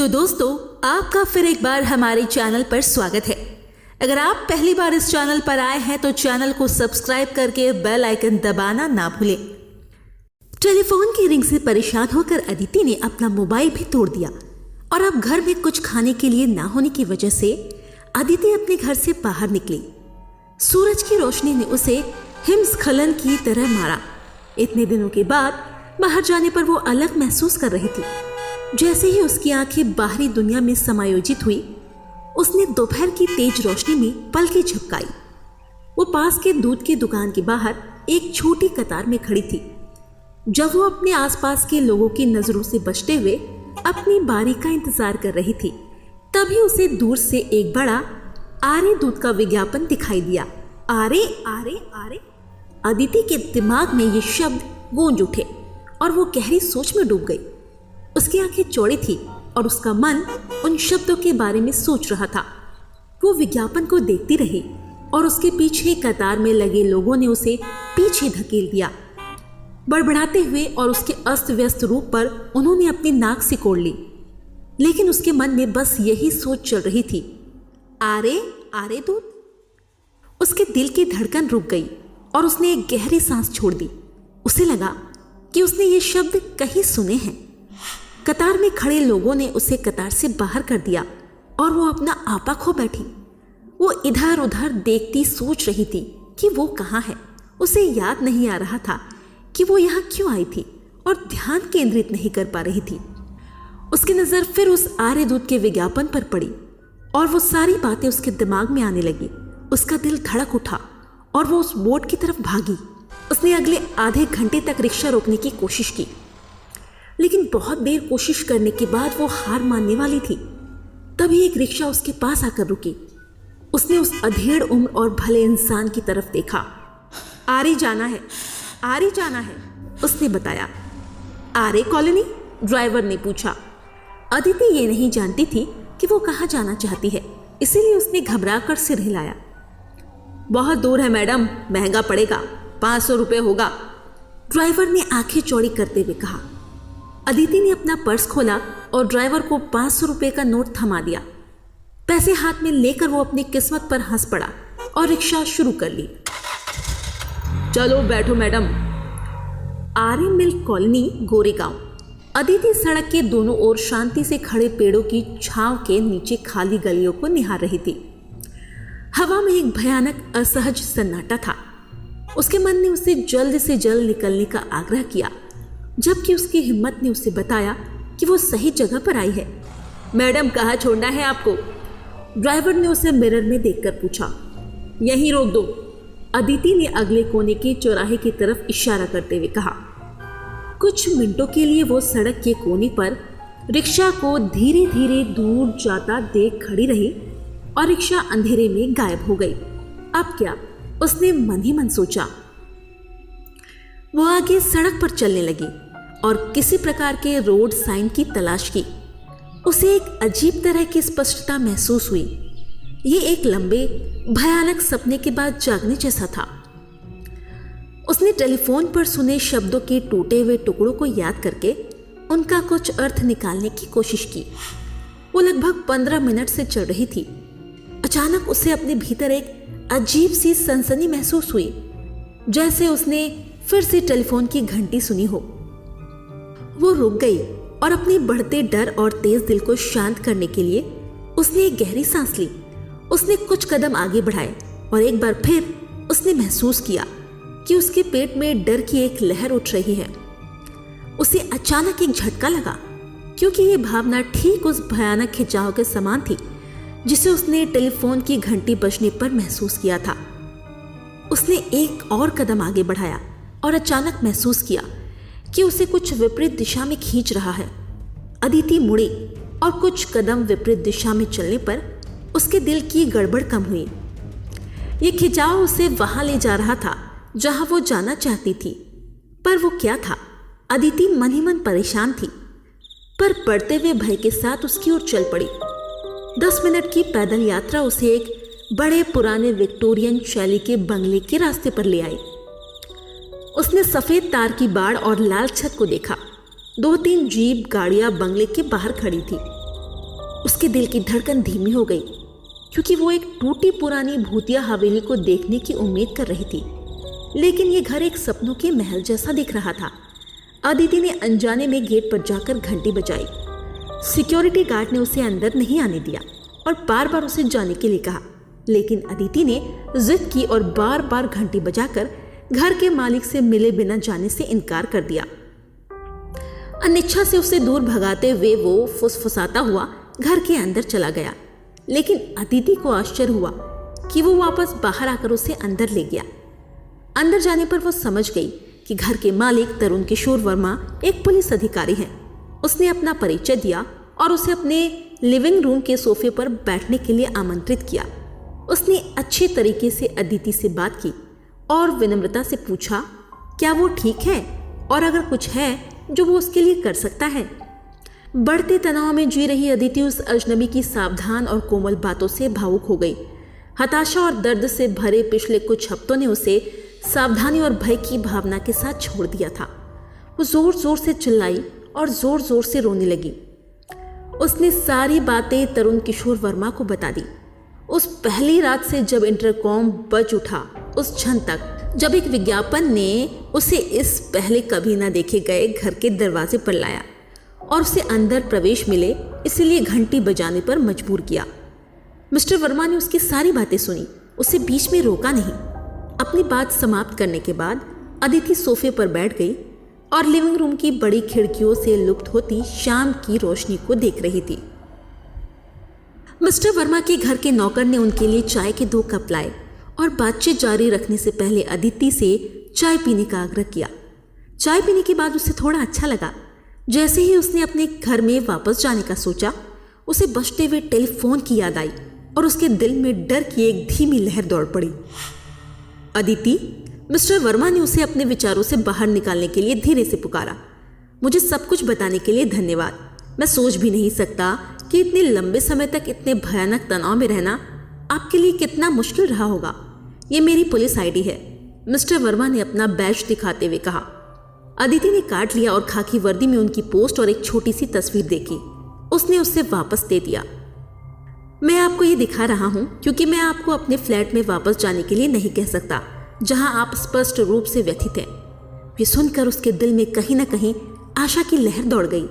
तो दोस्तों, आपका फिर एक बार हमारे चैनल पर स्वागत है। अगर आप पहली बार इस चैनल पर आए हैं तो चैनल को सब्सक्राइब करके बेल आइकन दबाना ना भूलें। टेलीफोन की रिंग से परेशान होकर अदिति ने अपना मोबाइल भी तोड़ दिया और अब घर में कुछ खाने के लिए ना होने की वजह से अदिति अपने घर से बाहर निकली। सूरज की रोशनी ने उसे हिमस्खलन की तरह मारा। इतने दिनों के बाद बाहर जाने पर वो अलग महसूस कर रही थी। जैसे ही उसकी आंखें बाहरी दुनिया में समायोजित हुई, उसने दोपहर की तेज रोशनी में पलकें झपकाई। वो पास के दूध की दुकान के बाहर एक छोटी कतार में खड़ी थी। जब वो अपने आसपास के लोगों की नजरों से बचते हुए अपनी बारी का इंतजार कर रही थी, तभी उसे दूर से एक बड़ा आरे दूध का विज्ञापन दिखाई दिया। आरे आरे आरे। अदिति के दिमाग में ये शब्द गूंज उठे और वो गहरी सोच में डूब गई। उसकी आंखें चौड़ी थी और उसका मन उन शब्दों के बारे में सोच रहा था। वो विज्ञापन को देखती रही और उसके पीछे कतार में लगे लोगों ने उसे पीछे धकेल दिया। बड़बड़ाते हुए और उसके अस्त व्यस्त रूप पर उन्होंने अपनी नाक सिकोड़ ली, लेकिन उसके मन में बस यही सोच चल रही थी, आरे आरे दूध। उसके दिल की धड़कन रुक गई और उसने एक गहरी सांस छोड़ दी। उसे लगा कि उसने ये शब्द कहीं सुने हैं। कतार में खड़े लोगों ने उसे कतार से बाहर कर दिया और वो अपना आपा खो बैठी। वो इधर उधर देखती सोच रही थी कि वो कहाँ है। उसे याद नहीं आ रहा था कि वो यहाँ क्यों आई थी और ध्यान केंद्रित नहीं कर पा रही थी। उसकी नज़र फिर उस आरे दूध के विज्ञापन पर पड़ी और वो सारी बातें उसके दिमाग में आने लगी। उसका दिल धड़क उठा और वो उस बोर्ड की तरफ भागी। उसने अगले आधे घंटे तक रिक्शा रोकने की कोशिश की, लेकिन बहुत देर कोशिश करने के बाद वो हार मानने वाली थी। तभी एक रिक्शा उसके पास आकर रुकी। उसने उस अधेड़ उम्र और भले इंसान की तरफ देखा। आरे जाना है, आरे जाना है, उसने बताया। आरे कॉलोनी? ड्राइवर ने पूछा। अदिति ये नहीं जानती थी कि वो कहाँ जाना चाहती है, इसीलिए उसने घबराकर सिर हिलाया। बहुत दूर है मैडम, महंगा पड़ेगा, 500 रुपये होगा, ड्राइवर ने आंखें चौड़ी करते हुए कहा। अदिति ने अपना पर्स खोला और ड्राइवर को 500 रुपये का नोट थमा दिया। पैसे हाथ में लेकर वो अपनी किस्मत पर हंस पड़ा और रिक्शा शुरू कर ली। चलो बैठो मैडम। आर्य मिल्क कॉलोनी, गोरेगांव। अदिति सड़क के दोनों ओर शांति से खड़े पेड़ों की छांव के नीचे खाली गलियों को निहार रही थी। हवा में एक भयानक असहज सन्नाटा था। उसके मन ने उसे जल्द से जल्द निकलने का आग्रह किया, जबकि उसकी हिम्मत ने उसे बताया कि वो सही जगह पर आई है। मैडम, कहाँ छोड़ना है आपको? ड्राइवर ने उसे मिरर में देखकर पूछा। यहीं रोक दो, अदिति ने अगले कोने के चौराहे की तरफ इशारा करते हुए कहा। कुछ मिनटों के लिए वो सड़क के कोने पर रिक्शा को धीरे धीरे दूर जाता देख खड़ी रही और रिक्शा अंधेरे में गायब हो गई। अब क्या, उसने मन ही मन सोचा। वो आगे सड़क पर चलने लगी और किसी प्रकार के रोड साइन की तलाश की। उसे एक अजीब तरह की स्पष्टता महसूस हुई। ये एक लंबे भयानक सपने के बाद जागने जैसा था। उसने टेलीफोन पर सुने शब्दों के टूटे हुए टुकड़ों को याद करके उनका कुछ अर्थ निकालने की कोशिश की। वो लगभग 15 मिनट से चल रही थी। अचानक उसे अपने भीतर एक अजीब सी सनसनी महसूस हुई, जैसे उसने फिर से टेलीफोन की घंटी सुनी हो। वो रुक गई और अपने बढ़ते डर और तेज दिल को शांत करने के लिए उसने एक गहरी सांस ली। उसने कुछ कदम आगे बढ़ाए और एक बार फिर उसने महसूस किया कि उसके पेट में डर की एक लहर उठ रही है। उसे अचानक एक झटका लगा, क्योंकि ये भावना ठीक उस भयानक खिंचाव के समान थी जिसे उसने टेलीफोन की घंटी बजने पर महसूस किया था। उसने एक और कदम आगे बढ़ाया और अचानक महसूस किया कि उसे कुछ विपरीत दिशा में खींच रहा है। अदिति मुड़ी और कुछ कदम विपरीत दिशा में चलने पर उसके दिल की गड़बड़ कम हुई। ये खिंचाव उसे वहां ले जा रहा था जहां वो जाना चाहती थी, पर वो क्या था? अदिति मन ही मन परेशान थी, पर बढ़ते हुए भय के साथ उसकी ओर चल पड़ी। 10 मिनट की पैदल यात्रा उसे एक बड़े पुराने विक्टोरियन शैली के बंगले के रास्ते पर ले आई। उसने सफेद तार की बाड़ और लाल छत को देखा। 2-3 जीप गाड़ियां बंगले के बाहर खड़ी थी। उसके दिल की धड़कन धीमी हो गई, क्योंकि वो एक टूटी पुरानी भूतिया हवेली को देखने की उम्मीद कर रही थी, लेकिन ये घर एक सपनों के महल जैसा दिख रहा था। अदिति ने अनजाने में गेट पर जाकर घंटी बजाई। सिक्योरिटी गार्ड ने उसे अंदर नहीं आने दिया और बार बार उसे जाने के लिए कहा, लेकिन अदिति ने जिद की और बार बार घंटी बजाकर घर के मालिक से मिले बिना जाने से इनकार कर दिया। अनिच्छा से उसे दूर भगाते हुए वो फुसफुसाता हुआ घर के अंदर चला गया, लेकिन अदिति को आश्चर्य हुआ कि वो वापस बाहर आकर उसे अंदर ले गया। अंदर जाने पर वो समझ गई कि घर के मालिक तरुण किशोर वर्मा एक पुलिस अधिकारी हैं। उसने अपना परिचय दिया और उसे अपने लिविंग रूम के सोफे पर बैठने के लिए आमंत्रित किया। उसने अच्छे तरीके से अदिति से बात की और विनम्रता से पूछा क्या वो ठीक है और अगर कुछ है जो वो उसके लिए कर सकता है। बढ़ते तनाव में जी रही अदिति उस अजनबी की सावधान और कोमल बातों से भावुक हो गई। हताशा और दर्द से भरे पिछले कुछ हफ्तों ने उसे सावधानी और भय की भावना के साथ छोड़ दिया था। वो जोर जोर से चिल्लाई और जोर जोर से रोने लगी। उसने सारी बातें तरुण किशोर वर्मा को बता दी। उस पहली रात से जब इंटरकॉम बज उठा, उस क्षण तक जब एक विज्ञापन ने उसे इस पहले कभी ना देखे गए घर के दरवाजे पर लाया और उसे अंदर प्रवेश मिले, इसलिए घंटी बजाने पर मजबूर किया। मिस्टर वर्मा ने उसकी सारी बातें सुनी, उसे बीच में रोका नहीं। अपनी बात समाप्त करने के बाद अदिति सोफे पर बैठ गई और लिविंग रूम की बड़ी खिड़कियों से लुप्त होती शाम की रोशनी को देख रही थी। मिस्टर वर्मा के घर के नौकर ने उनके लिए चाय के 2 कप लाए और बातचीत जारी रखने से पहले अदिति से चाय पीने का आग्रह किया। चाय पीने के बाद उसे थोड़ा अच्छा लगा। जैसे ही उसने अपने घर में वापस जाने का सोचा, उसे बजते हुए टेलीफोन की याद आई और उसके दिल में डर की एक धीमी लहर दौड़ पड़ी। अदिति, मिस्टर वर्मा ने उसे अपने विचारों से बाहर निकालने के लिए धीरे से पुकारा। मुझे सब कुछ बताने के लिए धन्यवाद। मैं सोच भी नहीं सकता कि इतने लंबे समय तक इतने भयानक तनाव में रहना आपके लिए कितना मुश्किल रहा होगा। ये मेरी पुलिस आईडी है, मिस्टर वर्मा ने अपना बैज दिखाते हुए कहा। अदिति ने काट लिया और खाकी वर्दी में उनकी पोस्ट और एक छोटी सी तस्वीर देखी। उसने उसे वापस दे दिया। मैं आपको ये दिखा रहा हूँ क्योंकि मैं आपको अपने फ्लैट में वापस जाने के लिए नहीं कह सकता, जहां आप स्पष्ट रूप से व्यथित हैं। ये सुनकर उसके दिल में कहीं ना कहीं आशा की लहर दौड़ गई।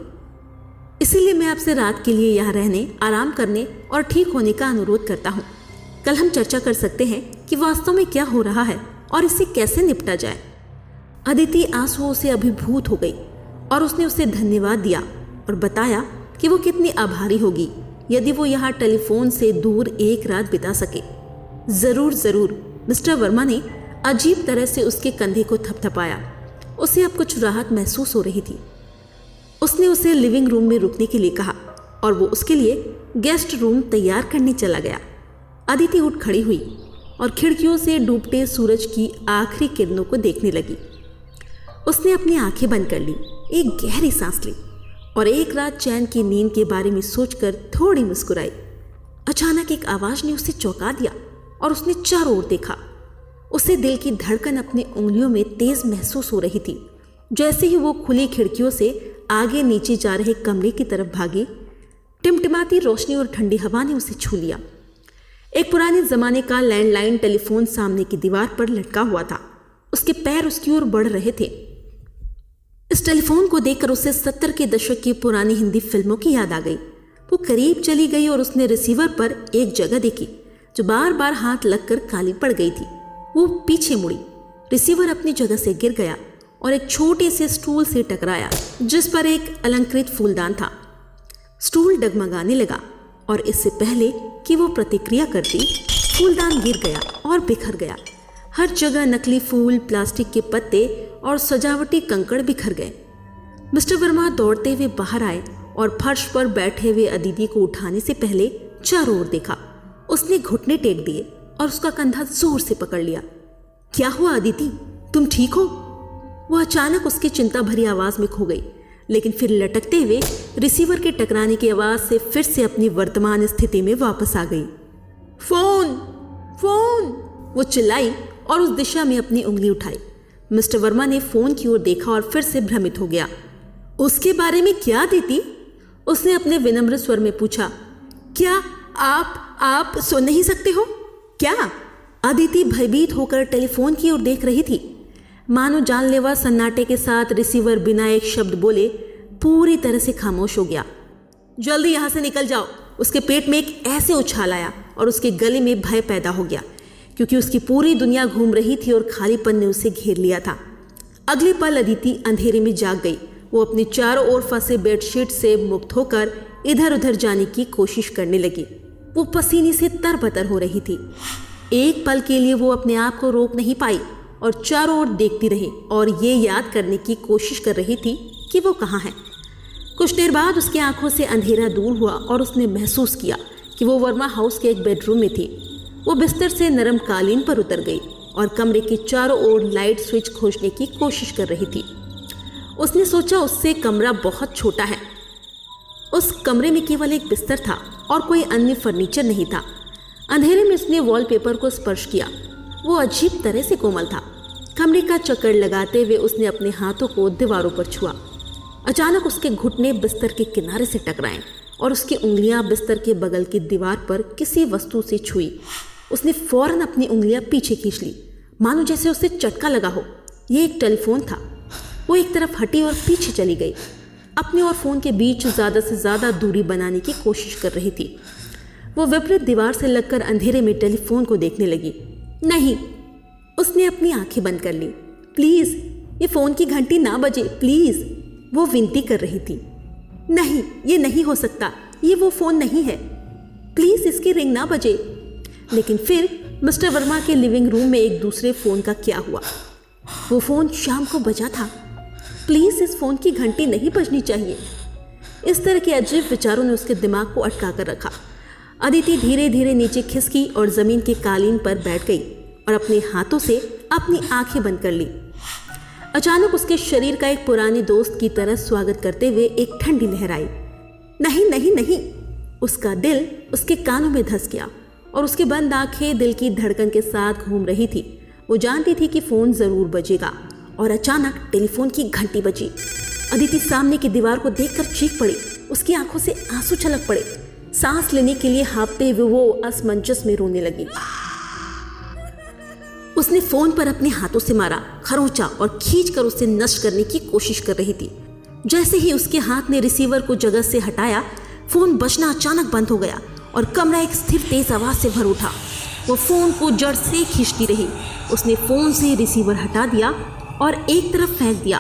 इसीलिए मैं आपसे रात के लिए यहाँ रहने, आराम करने और ठीक होने का अनुरोध करता हूँ। कल हम चर्चा कर सकते हैं कि वास्तव में क्या हो रहा है और इससे कैसे निपटा जाए। अदिति आंसुओं से अभिभूत हो गई और उसने उसे धन्यवाद दिया और बताया कि वो कितनी आभारी होगी यदि वो यहाँ टेलीफोन से दूर एक रात बिता सके। जरूर जरूर, मिस्टर वर्मा ने अजीब तरह से उसके कंधे को थपथपाया। उसे अब कुछ राहत महसूस हो रही थी। उसने उसे लिविंग रूम में रुकने के लिए कहा और वो उसके लिए गेस्ट रूम तैयार करने चला गया। अदिति उठ खड़ी हुई और खिड़कियों से डूबते सूरज की आखिरी किरणों को देखने लगी। उसने अपनी आंखें बंद कर ली, एक गहरी सांस ली और एक रात चैन की नींद के बारे में सोचकर थोड़ी मुस्कुराई। अचानक एक आवाज ने उसे चौंका दिया और उसने चारों ओर देखा। उसे दिल की धड़कन अपनी उंगलियों में तेज महसूस हो रही थी। जैसे ही वो खुली खिड़कियों से आगे नीचे जा रहे कमरे की तरफ भागी, टिमटिमाती रोशनी और ठंडी हवा ने उसे छू लिया। एक पुराने जमाने का लैंडलाइन टेलीफोन सामने की दीवार पर लटका हुआ था। उसके पैर उसकी ओर बढ़ रहे थे। इस टेलीफोन को देखकर उसे 70 के दशक की पुरानी हिंदी फिल्मों की याद आ गई। वो करीब चली गई और उसने रिसीवर पर एक जगह देखी जो बार बार हाथ लगकर काली पड़ गई थी। वो पीछे मुड़ी, रिसीवर अपनी जगह से गिर गया और एक छोटे से स्टूल से टकराया जिस पर एक अलंकृत फूलदान था। स्टूल डगमगाने लगा और इससे पहले कि वो प्रतिक्रिया करती, फूलदान गिर गया और बिखर गया। हर जगह नकली फूल, प्लास्टिक के पत्ते और सजावटी कंकड़ बिखर गए। मिस्टर वर्मा दौड़ते हुए बाहर आए और फर्श पर बैठे हुए अदिति को उठाने से पहले चारों ओर देखा। उसने घुटने टेक दिए और उसका कंधा जोर से पकड़ लिया। क्या हुआ अदिति, तुम ठीक हो? वो अचानक उसकी चिंता भरी आवाज में खो गई, लेकिन फिर लटकते हुए रिसीवर के टकराने की आवाज से फिर से अपनी वर्तमान स्थिति में वापस आ गई। फोन फोन, वो चिल्लाई और उस दिशा में अपनी उंगली उठाई। मिस्टर वर्मा ने फोन की ओर देखा और फिर से भ्रमित हो गया। उसके बारे में क्या अदिति? उसने अपने विनम्र स्वर में पूछा। क्या आप सुन नहीं सकते हो क्या? अदिति भयभीत होकर टेलीफोन की ओर देख रही थी। मानो जानलेवा सन्नाटे के साथ रिसीवर बिना एक शब्द बोले पूरी तरह से खामोश हो गया। जल्दी यहाँ से निकल जाओ। उसके पेट में एक ऐसे उछाल आया और उसके गले में भय पैदा हो गया, क्योंकि उसकी पूरी दुनिया घूम रही थी और खालीपन ने उसे घेर लिया था। अगले पल अदिति अंधेरे में जाग गई। वो अपने चारों ओर फंसे बेडशीट से मुक्त होकर इधर उधर जाने की कोशिश करने लगी। वो पसीने से तरबतर हो रही थी। एक पल के लिए वो अपने आप को रोक नहीं पाई और चारों ओर देखती रही और ये याद करने की कोशिश कर रही थी कि वो कहाँ है। कुछ देर बाद उसकी आंखों से अंधेरा दूर हुआ और उसने महसूस किया कि वो वर्मा हाउस के एक बेडरूम में थी। वो बिस्तर से नरम कालीन पर उतर गई और कमरे के चारों ओर लाइट स्विच खोजने की कोशिश कर रही थी। उसने सोचा उससे कमरा बहुत छोटा है। उस कमरे में केवल एक बिस्तर था और कोई अन्य फर्नीचर नहीं था। अंधेरे में उसने वॉलपेपर को स्पर्श किया। वो अजीब तरह से कोमल था। कमरे का चक्कर लगाते हुए उसने अपने हाथों को दीवारों पर छुआ। अचानक उसके घुटने बिस्तर के किनारे से टकराए और उसकी उंगलियां बिस्तर के बगल की दीवार पर किसी वस्तु से छुई। उसने फौरन अपनी उंगलियां पीछे खींच ली, मानो जैसे उसे चटका लगा हो। ये एक टेलीफोन था। वो एक तरफ हटी और पीछे चली गई। अपने और फोन के बीच ज़्यादा से ज़्यादा दूरी बनाने की कोशिश कर रही थी। वो विपरीत दीवार से लगकर अंधेरे में टेलीफोन को देखने लगी। नहीं, उसने अपनी आंखें बंद कर ली। प्लीज़ ये फ़ोन की घंटी ना बजे, प्लीज़, वो विनती कर रही थी। नहीं, ये नहीं हो सकता, ये वो फ़ोन नहीं है, प्लीज़ इसकी रिंग ना बजे। लेकिन फिर मिस्टर वर्मा के लिविंग रूम में एक दूसरे फ़ोन का क्या हुआ? वो फ़ोन शाम को बजा था। प्लीज़ इस फ़ोन की घंटी नहीं बजनी चाहिए। इस तरह के अजीब विचारों ने उसके दिमाग को अटका कर रखा। अदिति धीरे धीरे नीचे खिसकी और ज़मीन के कालीन पर बैठ गई और अपने हाथों से अपनी आंखें बंद कर ली। अचानक उसके शरीर का एक पुराने दोस्त की तरह स्वागत करते हुए एक ठंडी लहर आई। नहीं नहीं नहीं, उसका दिल उसके कानों में धंस गया और उसकी बंद आंखें दिल की धड़कन के साथ घूम रही थी। वो जानती थी कि फ़ोन ज़रूर बजेगा और अचानक टेलीफोन की घंटी बजी। अदिति सामने की दीवार को देखकर चीख पड़ी। उसकी आंखों से आंसू छलक पड़े। सांस लेने के लिए हाँफते हुए वो असमंजस में रोने लगी। उसने फोन पर अपने हाथों से मारा, खरोंचा और खींचकर उसे नष्ट करने की कोशिश कर रही थी। जैसे ही उसके हाथ ने रिसीवर को जगह से हटाया, फोन बजना अचानक बंद हो गया और कमरा एक स्थिर तेज आवाज से भर उठा। वो फोन को जड़ से खींचती रही। उसने फोन से रिसीवर हटा दिया और एक तरफ फेंक दिया।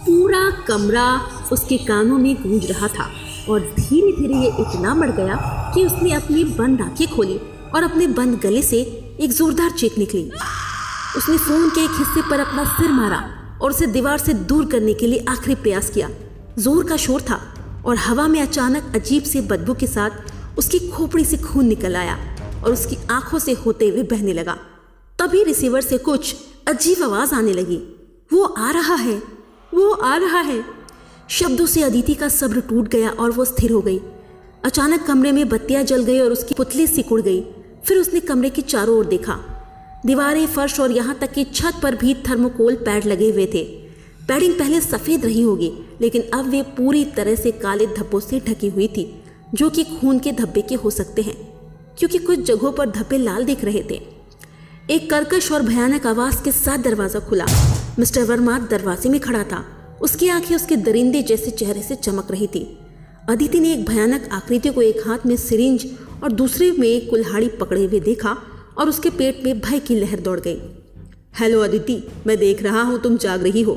पूरा कमरा उसके कानों में गूंज रहा था और धीरे धीरे ये इतना बढ़ गया कि उसने अपनी बंद आंखें खोली और अपने बंद गले से एक जोरदार चीख निकली। उसने फोन के एक हिस्से पर अपना सिर मारा और उसे दीवार से दूर करने के लिए आखिरी प्रयास किया। जोर का शोर था और हवा में अचानक अजीब सी बदबू के साथ उसकी खोपड़ी से खून निकल आया और उसकी आंखों से होते हुए बहने लगा। तभी रिसीवर से कुछ अजीब आवाज आने लगी। वो आ रहा है, वो आ रहा है। शब्दों से अदिति का सब्र टूट गया और वो स्थिर हो गई। अचानक कमरे में बत्तियां जल गई और उसकी पुतली सिकुड़ गई। फिर उसने कमरे के चारों ओर देखा। दीवारें, फर्श और यहाँ तक कि छत पर भी थर्मोकोल पैड लगे हुए थे। पैडिंग पहले सफ़ेद रही होगी, लेकिन अब वे पूरी तरह से काले धब्बों से ढकी हुई थी, जो कि खून के धब्बे के हो सकते हैं, क्योंकि कुछ जगहों पर धब्बे लाल दिख रहे थे। एक कर्कश और भयानक आवाज़ के साथ दरवाज़ा खुला। मिस्टर वर्मा दरवाजे में खड़ा था। उसकी आंखें उसके दरिंदे जैसे चेहरे से चमक रही थी। अदिति ने एक भयानक आकृति को एक हाथ में सिरिंज और दूसरे में कुल्हाड़ी पकड़े हुए देखा और उसके पेट में भय की लहर दौड़ गई। हेलो अदिति, मैं देख रहा हूँ तुम जाग रही हो।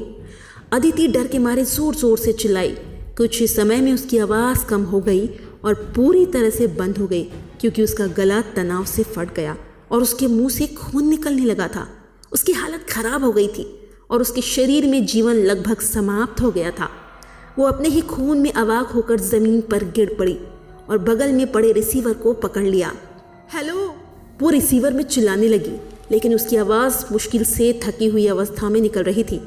अदिति डर के मारे जोर जोर से चिल्लाई। कुछ ही समय में उसकी आवाज़ कम हो गई और पूरी तरह से बंद हो गई, क्योंकि उसका गला तनाव से फट गया और उसके मुंह से खून निकलने लगा था। उसकी हालत खराब हो गई थी और उसके शरीर में जीवन लगभग समाप्त हो गया था। वो अपने ही खून में अवाक होकर ज़मीन पर गिर पड़ी और बगल में पड़े रिसीवर को पकड़ लिया। हेलो, वो रिसीवर में चिल्लाने लगी, लेकिन उसकी आवाज़ मुश्किल से थकी हुई अवस्था में निकल रही थी।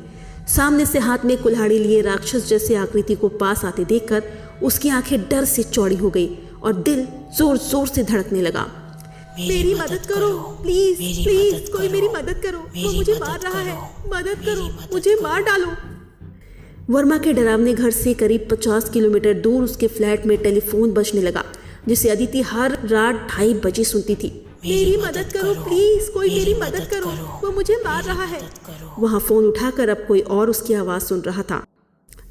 सामने से हाथ में कुल्हाड़ी लिए राक्षस जैसे आकृति को पास आते देखकर उसकी आंखें डर से चौड़ी हो गई और दिल जोर जोर से धड़कने लगा। मेरी मदद करो, प्लीज प्लीज, कोई मेरी मदद करो, वो मुझे मार रहा है, मदद करो, मुझे मार डालो। वर्मा के डरावने घर से करीब 50 किलोमीटर दूर उसके फ्लैट में टेलीफोन बजने लगा, जिसे अदिति हर रात 2:30 बजे सुनती थी। मेरी मदद करो प्लीज, कोई मेरी मदद करो, वो मुझे मार रहा है। वहाँ फोन उठाकर अब कोई और उसकी आवाज़ सुन रहा था।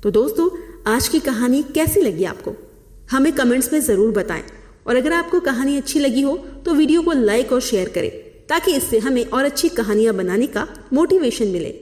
तो दोस्तों, आज की कहानी कैसी लगी आपको, हमें कमेंट्स में ज़रूर बताएं। और अगर आपको कहानी अच्छी लगी हो तो वीडियो को लाइक और शेयर करें, ताकि इससे हमें और अच्छी कहानियाँ बनाने का मोटिवेशन मिले।